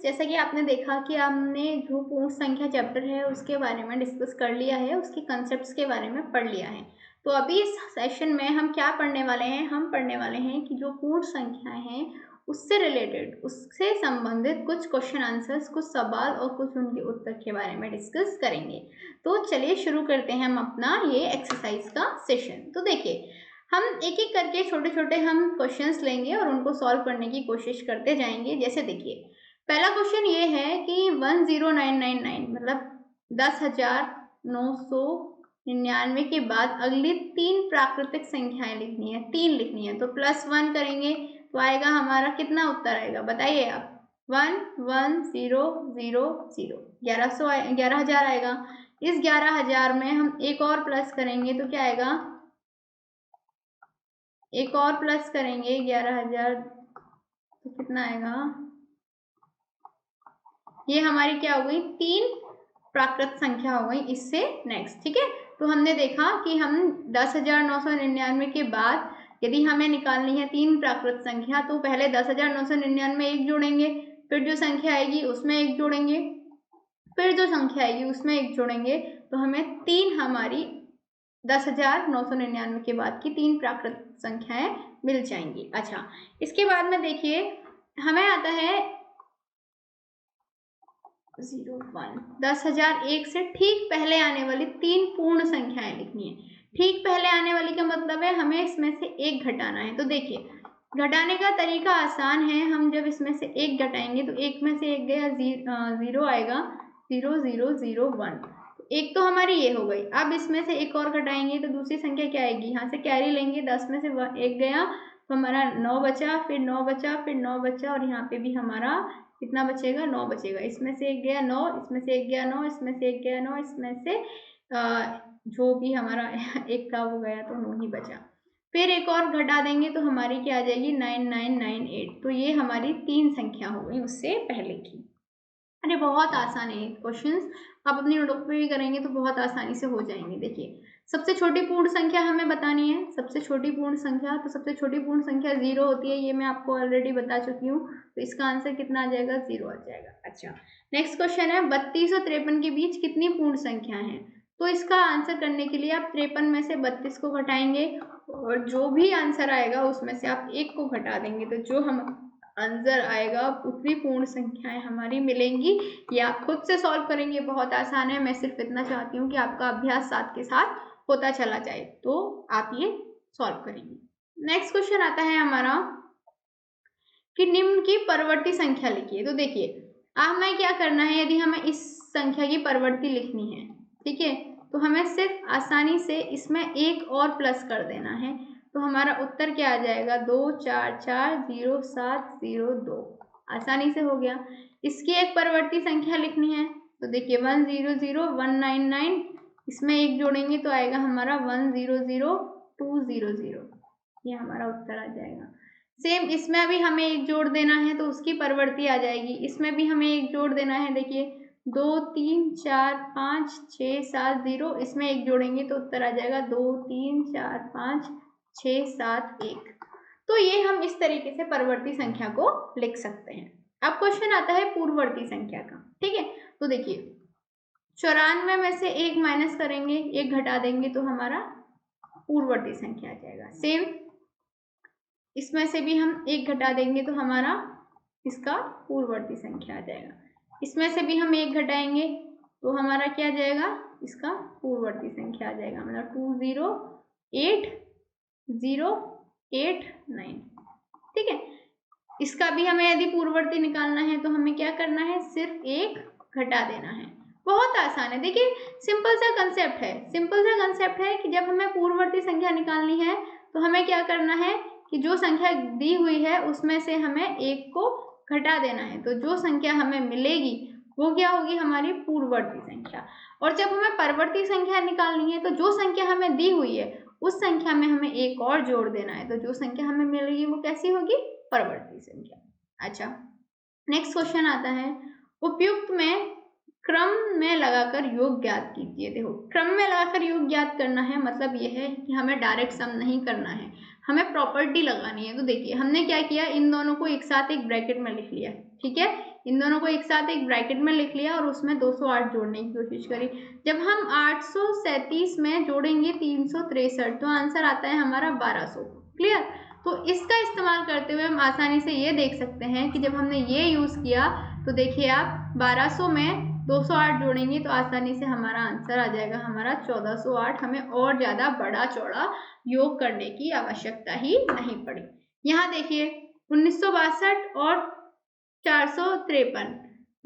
जैसा कि आपने देखा कि हमने जो पूर्ण संख्या चैप्टर है उसके बारे में डिस्कस कर लिया है, उसके कंसेप्ट्स के बारे में पढ़ लिया है। तो अभी इस सेशन में हम क्या पढ़ने वाले हैं? हम पढ़ने वाले हैं कि जो पूर्ण संख्याएं हैं उससे रिलेटेड, उससे संबंधित कुछ क्वेश्चन आंसर्स, कुछ सवाल और कुछ उनके उत्तर के बारे में डिस्कस करेंगे। तो चलिए शुरू करते हैं हम अपना ये एक्सरसाइज का सेशन। तो देखिए, हम एक एक करके छोटे छोटे हम क्वेश्चंस लेंगे और उनको सॉल्व करने की कोशिश करते जाएंगे। जैसे देखिए, पहला क्वेश्चन ये है कि 10999 मतलब 10,999 के बाद अगली 3 प्राकृतिक संख्याएं लिखनी है, 3 लिखनी है। तो +1 करेंगे तो आएगा हमारा कितना उत्तर आएगा, बताइए आप। 11000, 11,000 आएगा। इस 11,000 में हम एक और प्लस करेंगे तो क्या आएगा, एक और प्लस करेंगे 11,000 तो कितना आएगा, ये हमारी क्या हो गई, 3 प्राकृत संख्या हो गई। इससे नेक्स्ट, ठीक है। तो हमने देखा कि हम 10,999 के बाद यदि हमें निकालनी है 3 प्राकृत संख्या, तो पहले 10,999 एक जोड़ेंगे, फिर जो संख्या आएगी उसमें एक जोड़ेंगे, फिर जो संख्या आएगी उसमें एक जोड़ेंगे, तो हमें 3 हमारी 10,999 के बाद की 3 प्राकृत संख्याएं मिल जाएंगी। अच्छा, इसके बाद में देखिए हमें आता है 01, 10,001 से ठीक पहले आने वाली 3 पूर्ण संख्याएं लिखनी है। ठीक पहले आने वाली का मतलब है हमें इसमें से एक घटाना है। तो देखिए, घटाने का तरीका आसान है। हम जब इसमें से एक घटाएंगे तो एक में से एक गया, 0 आएगा, 0001। एक तो हमारी ये हो गई। अब इसमें से एक और घटाएंगे तो दूसरी संख्या क्या आएगी, यहाँ से कैरी लेंगे, 10 में से एक गया तो हमारा 9 बचा, फिर 9 बचा, फिर 9 बचा, और यहाँ पे भी हमारा कितना बचेगा, 9 बचेगा। इसमें से एक गया 9, इसमें से एक गया 9, इसमें से एक गया 9, इसमें से जो भी हमारा एक का वो गया तो 9 ही बचा। फिर एक और घटा देंगे तो हमारी क्या आ जाएगी, 9998। तो ये हमारी 3 संख्या हो गई उससे पहले की। अरे बहुत आसान है क्वेश्चंस, आप अपनी नोटबुक पे भी करेंगे तो बहुत आसानी से हो जाएंगे। देखिए, सबसे छोटी पूर्ण संख्या हमें बतानी है, सबसे छोटी पूर्ण संख्या। तो सबसे छोटी पूर्ण संख्या 0 होती है, ये मैं आपको ऑलरेडी बता चुकी हूँ। तो इसका आंसर कितना आ जाएगा, 0 आ जाएगा। अच्छा, नेक्स्ट क्वेश्चन है 32 और 53 के बीच कितनी पूर्ण संख्या है। तो इसका आंसर करने के लिए आप 53 में से 32 को घटाएंगे और जो भी आंसर आएगा उसमें से आप 1 को घटा देंगे, तो जो हम आंसर आएगा उतनी पूर्ण संख्याएं हमारी मिलेंगी। ये आप खुद से सॉल्व करेंगे, बहुत आसान है। मैं सिर्फ इतना चाहती हूँ कि आपका अभ्यास साथ के साथ होता चला जाए, तो आप ये सॉल्व करेंगे। नेक्स्ट क्वेश्चन आता है हमारा कि निम्न की परवर्ती संख्या लिखिए। तो देखिए, अब हमें क्या करना है, यदि हमें इस संख्या की परवर्ती लिखनी है, ठीक है, तो हमें सिर्फ आसानी से इसमें एक और प्लस कर देना है। तो हमारा उत्तर क्या आ जाएगा, 2440702। आसानी से हो गया। इसकी एक परवर्ती संख्या लिखनी है तो देखिए 100199, इसमें एक जोड़ेंगे तो आएगा हमारा 100200। ये हमारा उत्तर आ जाएगा। सेम इसमें अभी हमें एक जोड़ देना है तो उसकी परवर्ती आ जाएगी। इसमें भी हमें एक जोड़ देना है, देखिए 2 3 4 5 6 7 0, इसमें एक जोड़ेंगे तो उत्तर आ जाएगा 2 3 4 5 6 7 1। तो ये हम इस तरीके से परवर्ती संख्या को लिख सकते हैं। अब क्वेश्चन आता है पूर्ववर्ती संख्या का, ठीक है। तो देखिए, 94 में से एक माइनस करेंगे, एक घटा देंगे तो हमारा पूर्ववर्ती संख्या आ जाएगा। सेम इसमें से भी हम एक घटा देंगे तो हमारा इसका पूर्ववर्ती संख्या आ जाएगा। इसमें से भी हम एक घटाएंगे तो हमारा क्या जाएगा, इसका पूर्ववर्ती संख्या आ जाएगा, मतलब 208089। ठीक है, इसका भी हमें यदि पूर्ववर्ती निकालना है तो हमें क्या करना है, सिर्फ एक घटा देना है। बहुत आसान है। देखिए, सिंपल सा कंसेप्ट है, सिंपल सा कंसेप्ट है कि जब हमें पूर्ववर्ती संख्या निकालनी है तो हमें क्या करना है कि जो संख्या दी हुई है उसमें से हमें एक को घटा देना है। तो जो संख्या हमें मिलेगी वो क्या होगी, हमारी पूर्ववर्ती संख्या। और जब हमें परवर्ती संख्या निकालनी है तो जो संख्या हमें दी हुई है उस संख्या में हमें एक और जोड़ देना है। तो जो संख्या हमें मिलेगी वो कैसी होगी, परवर्ती संख्या। अच्छा, नेक्स्ट क्वेश्चन आता है उपयुक्त में क्रम में लगाकर योग ज्ञात कीजिए। देखो, क्रम में लगाकर योग ज्ञात करना है मतलब यह है कि हमें डायरेक्ट सम नहीं करना है, हमें प्रॉपर्टी लगानी है। तो देखिए हमने क्या किया, इन दोनों को एक साथ एक ब्रैकेट में लिख लिया, ठीक है, इन दोनों को एक साथ एक ब्रैकेट में लिख लिया और उसमें 208 जोड़ने की कोशिश करी। जब हम 837 में जोड़ेंगे 363 तो आंसर आता है हमारा 1200। क्लियर। तो इसका इस्तेमाल करते हुए हम आसानी से ये देख सकते हैं कि जब हमने ये यूज़ किया तो देखिए आप 1200 में 208 जोड़ेंगे तो आसानी से हमारा आंसर आ जाएगा हमारा 1408। हमें और ज़्यादा बड़ा चौड़ा योग करने की आवश्यकता ही नहीं पड़ी। यहाँ देखिए 1962 और 453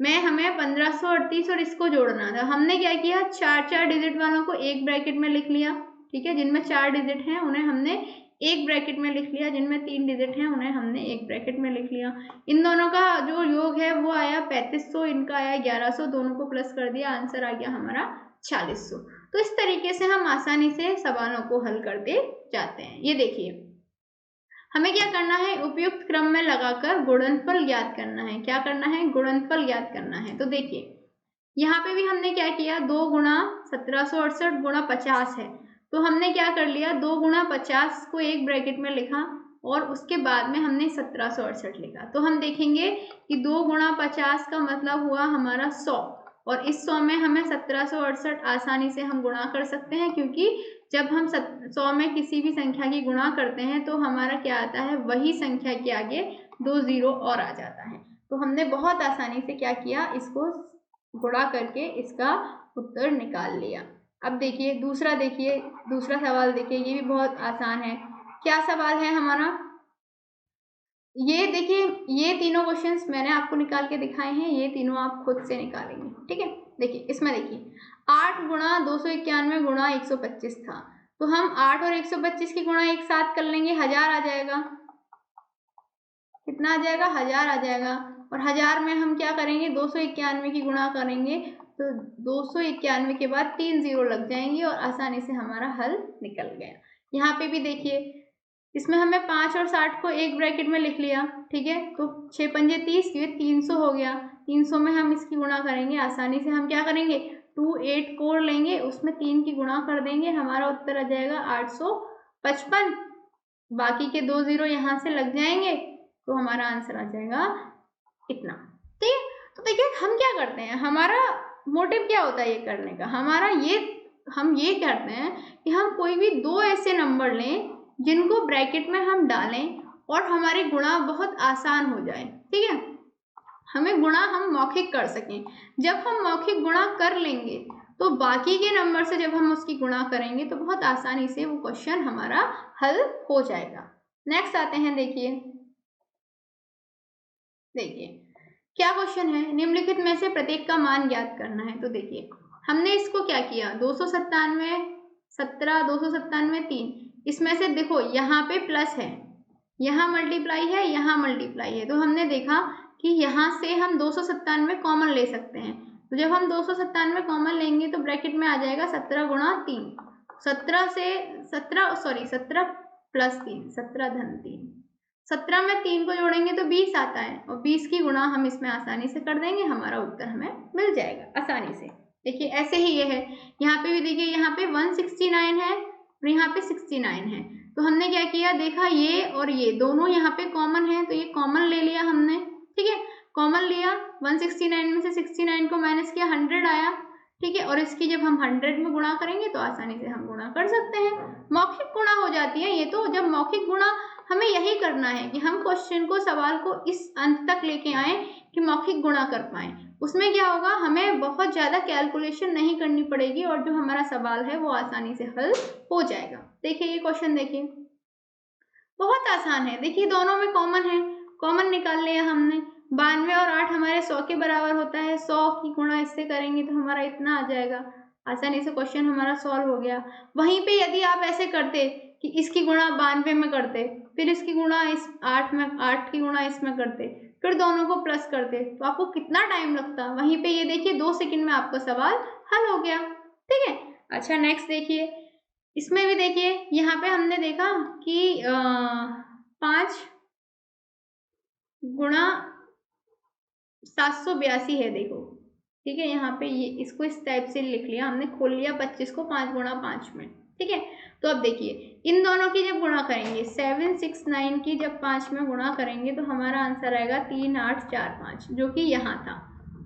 में हमें 1538 और इसको जोड़ना था। हमने क्या किया, 4 डिजिट वालों को एक ब्रैकेट में लिख लिया, ठीक है, जिनमें 4 डिजिट हैं उन्हें हमने एक ब्रैकेट में लिख लिया, जिनमें 3 डिजिट हैं उन्हें हमने एक ब्रैकेट में लिख लिया। इन दोनों का जो योग है वो आया 3500, इनका आया 1100, दोनों को प्लस कर दिया, आंसर आ गया हमारा 4600। तो इस तरीके से हम आसानी से सवालों को हल करते जाते हैं। ये देखिए हमें क्या करना है, उपयुक्त क्रम में लगाकर गुणनफल ज्ञात करना है। क्या करना है, गुणनफल ज्ञात करना है। तो देखिए यहाँ पे भी हमने क्या किया, 2 गुणा 1768 गुणा 50 है, तो हमने क्या कर लिया, 2 गुणा 50 को एक ब्रैकेट में लिखा और उसके बाद में हमने 1768 लिखा। तो हम देखेंगे कि 2 गुणा 50 का मतलब हुआ हमारा 100 और इस 100 में हमें 1768 आसानी से हम गुणा कर सकते हैं, क्योंकि जब हम 100 में किसी भी संख्या की गुणा करते हैं तो हमारा क्या आता है, वही संख्या के आगे 2 जीरो और आ जाता है। तो हमने बहुत आसानी से क्या किया, इसको गुणा करके इसका उत्तर निकाल लिया। अब देखिए दूसरा सवाल देखिए, ये भी बहुत आसान है। क्या सवाल है हमारा, ये देखिए ये तीनों क्वेश्चंस मैंने आपको निकाल के दिखाए हैं, ये तीनों आप खुद से निकालेंगे, ठीक है। देखिए इसमें देखिए 8 गुणा 291 गुणा 125 था, तो हम 8 और 125 की गुणा एक साथ कर लेंगे, 1000 आ जाएगा। कितना आ जाएगा, 1000 आ जाएगा। और 1000 में हम क्या करेंगे, 291 की गुणा करेंगे तो 291 के बाद 3 जीरो लग जाएंगे और आसानी से हमारा हल निकल गया। यहाँ पे भी देखिए इसमें हमें 5 और 60 को एक ब्रैकेट में लिख लिया, ठीक है, तो 6 पंजे 30, ये 300 हो गया। 300 में हम इसकी गुणा करेंगे, आसानी से हम क्या करेंगे, 284 लेंगे, उसमें 3 की गुणा कर देंगे, हमारा उत्तर आ जाएगा 855। बाकी के 2 जीरो यहाँ से लग जाएंगे तो हमारा आंसर आ जाएगा इतना, ठीक है। तो देखिए हम क्या करते हैं, हमारा मोटिव क्या होता है ये करने का, हम ये करते हैं कि हम कोई भी 2 ऐसे नंबर लें जिनको ब्रैकेट में हम डालें और हमारी गुणा बहुत आसान हो जाए, ठीक है, हमें गुणा हम मौखिक कर सकें। जब हम मौखिक गुणा कर लेंगे तो बाकी के नंबर से जब हम उसकी गुणा करेंगे तो बहुत आसानी से वो क्वेश्चन हमारा हल हो जाएगा। नेक्स्ट आते हैं, देखिए क्या क्वेश्चन है, निम्नलिखित में से प्रत्येक का मान ज्ञात करना है। तो देखिए हमने इसको क्या किया, 297 17 297 3, इसमें से देखो यहाँ पे प्लस है, यहाँ मल्टीप्लाई है, यहाँ मल्टीप्लाई है, तो हमने देखा कि यहाँ से हम 297 कॉमन ले सकते हैं। तो जब हम 297 कॉमन लेंगे तो ब्रैकेट में आ जाएगा 17 गुणा 3, 17 प्लस 3, 17 धन 3, 17 में 3 को जोड़ेंगे तो 20 आता है और 20 की गुणा हम इसमें आसानी से कर देंगे, हमारा उत्तर हमें मिल जाएगा आसानी से। देखिए ऐसे ही ये है, यहाँ पे भी देखिए यहाँ पे 169 है और यहाँ पे 69 है, तो हमने क्या किया, देखा ये और ये दोनों यहाँ पे कॉमन है तो ये कॉमन ले लिया हमने, ठीक है, कॉमन लिया, 169 में से 69 को माइनस किया, 100 आया, ठीक है, और इसकी जब हम 100 में गुणा करेंगे तो आसानी से हम गुणा कर सकते हैं, मौखिक गुणा हो जाती है ये। तो जब मौखिक गुणा हमें यही करना है कि हम क्वेश्चन को, सवाल को इस अंत तक लेके आए कि मौखिक गुणा कर पाए, उसमें क्या होगा, हमें बहुत ज़्यादा कैलकुलेशन नहीं करनी पड़ेगी और जो हमारा सवाल है वो आसानी से हल हो जाएगा। देखिए ये क्वेश्चन देखिए बहुत आसान है, देखिए दोनों में कॉमन है, कॉमन निकाल लिया हमने, 92 और 8 हमारे 100 के बराबर होता है, 100 की गुणा इससे करेंगे तो हमारा इतना आ जाएगा, आसानी से क्वेश्चन हमारा सॉल्व हो गया। वहीं पे यदि आप ऐसे करते कि इसकी गुणा 92 में करते, फिर इसकी गुणा इस 8 की गुणा इसमें करते, फिर दोनों को प्लस करते, तो आपको कितना टाइम लगता, वहीं पे ये देखिए 2 सेकंड में आपका सवाल हल हो गया, ठीक है। अच्छा नेक्स्ट देखिए, इसमें भी देखिए यहाँ पे हमने देखा कि 5 गुणा 782 है, देखो ठीक है, यहाँ पे ये इसको इस टाइप से लिख लिया हमने, खोल लिया 25 को 5 गुणा 5 में, ठीक है, तो अब देखिए इन दोनों की जब गुणा करेंगे 769 की जब 5 में गुणा करेंगे तो हमारा आंसर आएगा 3845, जो कि यहाँ था।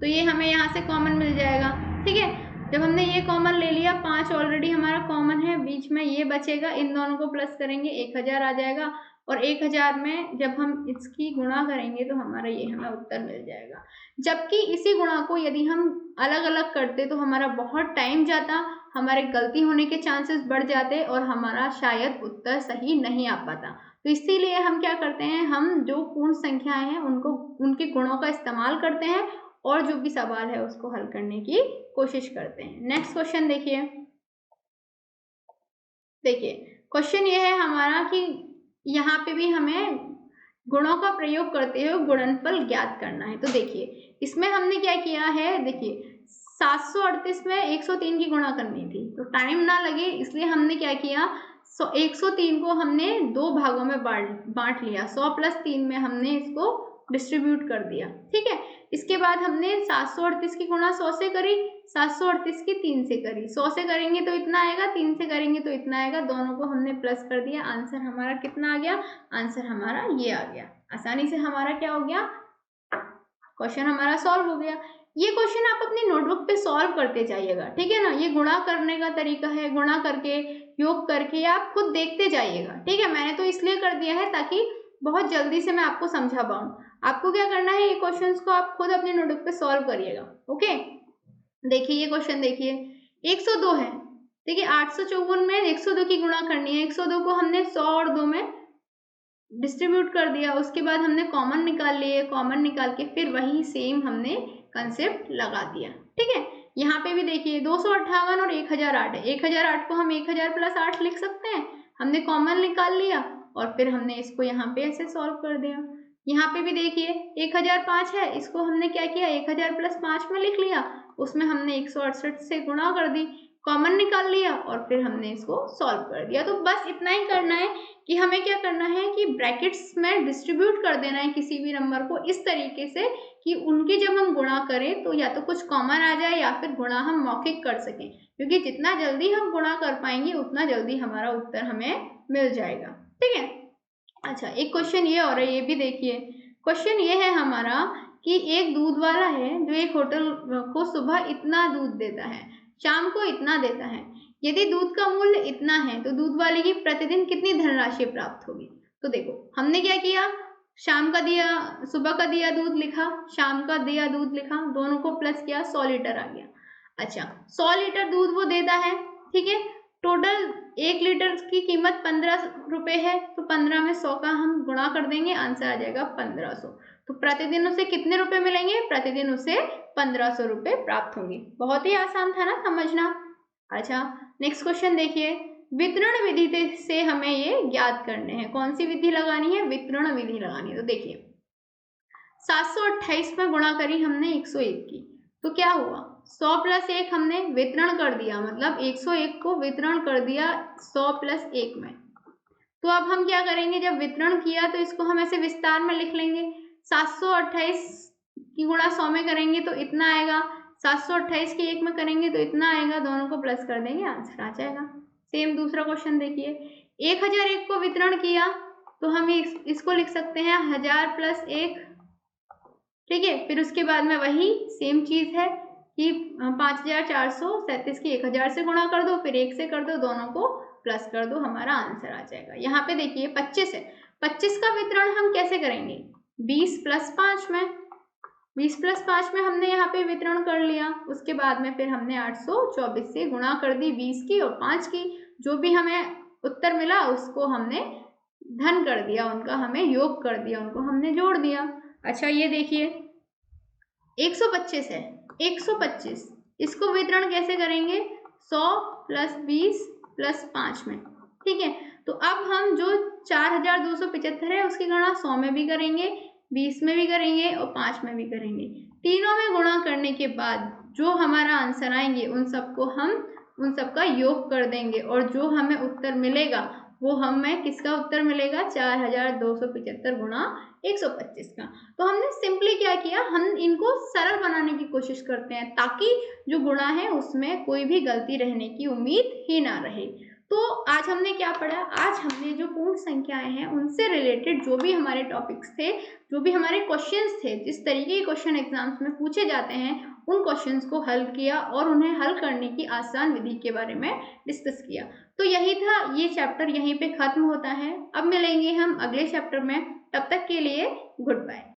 तो ये हमें यहाँ से कॉमन मिल जाएगा। ठीक है, जब हमने ये कॉमन ले लिया, 5 ऑलरेडी हमारा कॉमन है, बीच में ये बचेगा, इन दोनों को प्लस करेंगे 1000 आ जाएगा, और 1000 में जब हम इसकी गुणा करेंगे तो हमारा ये हमें उत्तर मिल जाएगा। जबकि इसी गुणा को यदि हम अलग अलग करते तो हमारा बहुत टाइम जाता, हमारे गलती होने के चांसेस बढ़ जाते और हमारा शायद उत्तर सही नहीं आ पाता। तो इसीलिए हम क्या करते हैं, हम जो पूर्ण संख्याएं हैं उनको उनके गुणों का इस्तेमाल करते हैं और जो भी सवाल है उसको हल करने की कोशिश करते हैं। नेक्स्ट क्वेश्चन देखिए। देखिए क्वेश्चन ये है हमारा कि यहाँ पे भी हमें गुणों का प्रयोग करते हुए गुणनफल ज्ञात करना है। तो देखिए इसमें हमने क्या किया है, देखिए 738 में 103 की गुणा करनी थी, तो टाइम ना लगे इसलिए हमने क्या किया, 103 को हमने दो भागों में बांट लिया, 100 + 3 में हमने इसको डिस्ट्रीब्यूट कर दिया। ठीक है, इसके बाद हमने 738 की गुणा 100 से करी, 738 की 3 से करी, 100 से करेंगे तो इतना आएगा, 3 से करेंगे तो इतना आएगा, दोनों को हमने प्लस कर दिया, आंसर हमारा कितना आ गया, आंसर हमारा ये आ गया। आसानी से हमारा क्या हो गया, क्वेश्चन हमारा सॉल्व हो गया। ये क्वेश्चन आप अपनी नोटबुक पे सॉल्व करते जाइएगा, ठीक है ना। ये गुणा करने का तरीका है, गुणा करके योग करके आप खुद देखते जाइएगा। ठीक है, मैंने तो इसलिए कर दिया है ताकि बहुत जल्दी से मैं आपको समझा पाऊँ। आपको क्या करना है, ये क्वेश्चंस को आप खुद अपने नोटबुक पे सॉल्व करिएगा। ओके, देखिए ये क्वेश्चन देखिए, 102 है। देखिए 854 में 102 की गुणा करनी है, 102 को हमने 100 और 2 में डिस्ट्रीब्यूट कर दिया, उसके बाद हमने कॉमन निकाल लिए, कॉमन निकाल के फिर वही सेम हमने कंसेप्ट लगा दिया। ठीक है, यहाँ पे भी देखिए 258 और 1008 है, 1008 को हम 1000 + 8 लिख सकते हैं, हमने कॉमन निकाल लिया और फिर हमने इसको यहाँ पे ऐसे सॉल्व कर दिया। यहाँ पे भी देखिए 1005 है, इसको हमने क्या किया, 1000 + 5 में लिख लिया, उसमें हमने 168 से गुणा कर दी, कॉमन निकाल लिया और फिर हमने इसको सॉल्व कर दिया। तो बस इतना ही करना है कि हमें क्या करना है कि ब्रैकेट्स में डिस्ट्रीब्यूट कर देना है किसी भी नंबर को इस तरीके से कि उनकी जब हम गुणा करें तो या तो कुछ कॉमन आ जाए या फिर गुणा हम मौखिक कर सकें, क्योंकि जितना जल्दी हम गुणा कर पाएंगे उतना जल्दी हमारा उत्तर हमें मिल जाएगा। ठीक है, अच्छा एक क्वेश्चन ये और है, ये भी देखिए। क्वेश्चन ये है हमारा कि एक दूध वाला है जो एक होटल को सुबह इतना दूध देता है, शाम को इतना देता है, यदि दूध का मूल्य इतना है तो दूध वाले की प्रतिदिन कितनी धनराशि प्राप्त होगी। तो देखो हमने क्या किया, शाम का दिया, सुबह का दिया दूध लिखा, शाम का दिया दूध लिखा, दोनों को प्लस किया, 100 लीटर आ गया। अच्छा 100 लीटर दूध वो देता है, ठीक है, टोटल 1 लीटर की कीमत 15 रुपए है, तो 15 में 100 का हम गुणा कर देंगे, आंसर आ जाएगा 1500। तो प्रतिदिन उसे कितने रुपए मिलेंगे, प्रतिदिन उसे 1500 रुपए प्राप्त होंगे। बहुत ही आसान था ना समझना। अच्छा नेक्स्ट क्वेश्चन देखिए, वितरण विधि से हमें ये ज्ञात करने हैं, कौन सी विधि लगानी है, वितरण विधि लगानी है। तो देखिए 728 में गुणा करी हमने 101 की, तो क्या हुआ, 100 + 1 हमने वितरण कर दिया, मतलब 101 को वितरण कर दिया 100 + 1 में। तो अब हम क्या करेंगे, जब वितरण किया तो इसको हम ऐसे विस्तार में लिख लेंगे, 728 की गुणा 100 में करेंगे तो इतना आएगा, 728 की 1 में करेंगे तो इतना आएगा, दोनों को प्लस कर देंगे, आंसर आ जाएगा। सेम दूसरा क्वेश्चन देखिए, 1001 को वितरण किया तो हम इसको लिख सकते हैं 1000 + 1। ठीक है, फिर उसके बाद में वही सेम चीज है कि 5437 की 1000 से गुणा कर दो, फिर 1 से कर दो, दोनों को प्लस कर दो, हमारा आंसर आ जाएगा। यहाँ पे देखिए 25 है, 25 का वितरण हम कैसे करेंगे, 20 + 5 में, 20 + 5 में हमने यहाँ पे वितरण कर लिया, उसके बाद में फिर हमने 824 से गुणा कर दी 20 की और 5 की, जो भी हमें उत्तर मिला उसको हमने धन कर दिया, उनका हमें योग कर दिया, उनको हमने जोड़ दिया। अच्छा ये देखिए 125 है, 125 इसको वितरण कैसे करेंगे, 100 + 20 + 5 में। ठीक है, तो अब हम जो 4275 है उसकी गणना 100 में भी करेंगे, 20 में भी करेंगे और 5 में भी करेंगे। तीनों में गुणा करने के बाद जो हमारा आंसर आएंगे उन सबको हम उन सबका योग कर देंगे और जो हमें उत्तर मिलेगा वो हमें किसका उत्तर मिलेगा, 4275 गुणा 125 का। तो हमने सिंपली क्या किया, हम इनको सरल बनाने की कोशिश करते हैं ताकि जो गुणा है उसमें कोई भी गलती रहने की उम्मीद ही ना रहे। तो आज हमने क्या पढ़ा? आज हमने जो पूर्ण संख्याएं हैं उनसे रिलेटेड जो भी हमारे टॉपिक्स थे, जो भी हमारे क्वेश्चंस थे, जिस तरीके के क्वेश्चन एग्जाम्स में पूछे जाते हैं, उन क्वेश्चंस को हल किया और उन्हें हल करने की आसान विधि के बारे में डिस्कस किया। तो यही था, ये चैप्टर यहीं पे खत्म होता है। अब मिलेंगे हम अगले चैप्टर में, तब तक के लिए गुड बाय।